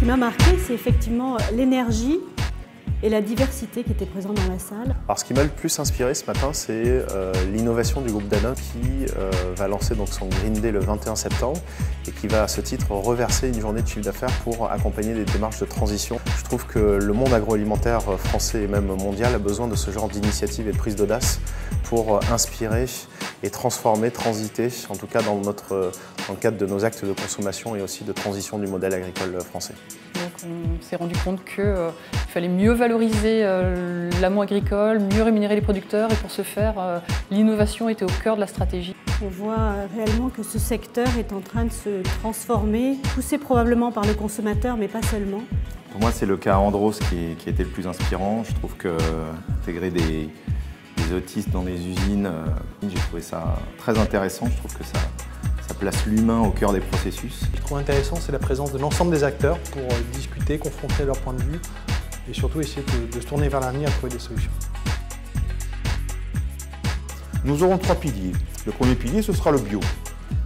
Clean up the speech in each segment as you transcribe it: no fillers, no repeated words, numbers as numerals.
m'a marqué, c'est effectivement l'énergie et la diversité qui était présente dans la salle. Alors, ce qui m'a le plus inspiré ce matin, c'est l'innovation du groupe Danone qui va lancer donc son Green Day le 21 septembre et qui va à ce titre reverser une journée de chiffre d'affaires pour accompagner des démarches de transition. Je trouve que le monde agroalimentaire français et même mondial a besoin de ce genre d'initiative et de prise d'audace pour inspirer et transformer, transiter, en tout cas dans le cadre de nos actes de consommation et aussi de transition du modèle agricole français. Donc on s'est rendu compte qu'il fallait mieux valoriser l'amont agricole, mieux rémunérer les producteurs et pour ce faire, l'innovation était au cœur de la stratégie. On voit réellement que ce secteur est en train de se transformer, poussé probablement par le consommateur, mais pas seulement. Pour moi, c'est le cas Andros qui était le plus inspirant. Je trouve qu'intégrer des autistes dans des usines, j'ai trouvé ça très intéressant. Je trouve que ça place l'humain au cœur des processus. Ce que je trouve intéressant, c'est la présence de l'ensemble des acteurs pour discuter, confronter leurs points de vue et surtout essayer de se tourner vers l'avenir et trouver des solutions. Nous aurons 3 piliers. Le premier pilier, ce sera le bio.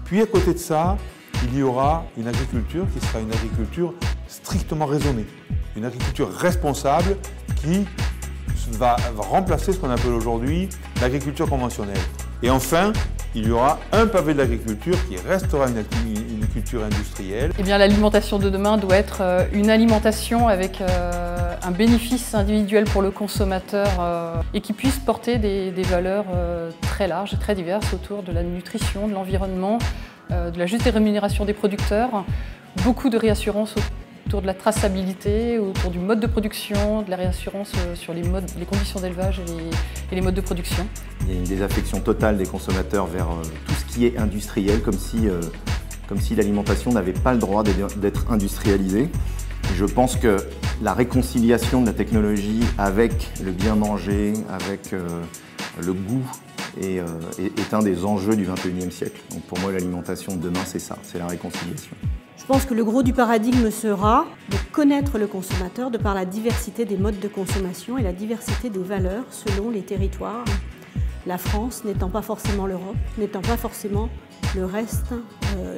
Puis à côté de ça, il y aura une agriculture qui sera une agriculture strictement raisonnée. Une agriculture responsable qui va remplacer ce qu'on appelle aujourd'hui l'agriculture conventionnelle. Et enfin, il y aura un pavé de l'agriculture qui restera une culture industrielle. Eh bien, l'alimentation de demain doit être une alimentation avec un bénéfice individuel pour le consommateur et qui puisse porter des valeurs très larges, très diverses autour de la nutrition, de l'environnement, de la juste rémunération des producteurs, beaucoup de réassurance autour de la traçabilité, autour du mode de production, de la réassurance sur les conditions d'élevage et les modes de production. Il y a une désaffection totale des consommateurs vers tout ce qui est industriel, comme si l'alimentation n'avait pas le droit d'être industrialisée. Je pense que la réconciliation de la technologie avec le bien manger, avec le goût, est un des enjeux du XXIe siècle. Donc pour moi, l'alimentation de demain, c'est ça, c'est la réconciliation. Je pense que le gros du paradigme sera de connaître le consommateur de par la diversité des modes de consommation et la diversité des valeurs selon les territoires. La France n'étant pas forcément l'Europe, n'étant pas forcément le reste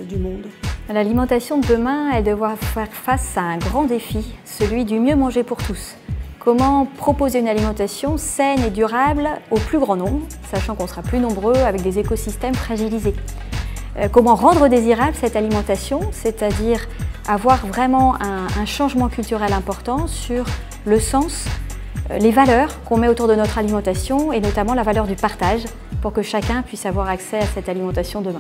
du monde. L'alimentation de demain, elle devra faire face à un grand défi, celui du mieux manger pour tous. Comment proposer une alimentation saine et durable au plus grand nombre, sachant qu'on sera plus nombreux avec des écosystèmes fragilisés. Comment rendre désirable cette alimentation, c'est-à-dire avoir vraiment un changement culturel important sur le sens, les valeurs qu'on met autour de notre alimentation et notamment la valeur du partage pour que chacun puisse avoir accès à cette alimentation demain.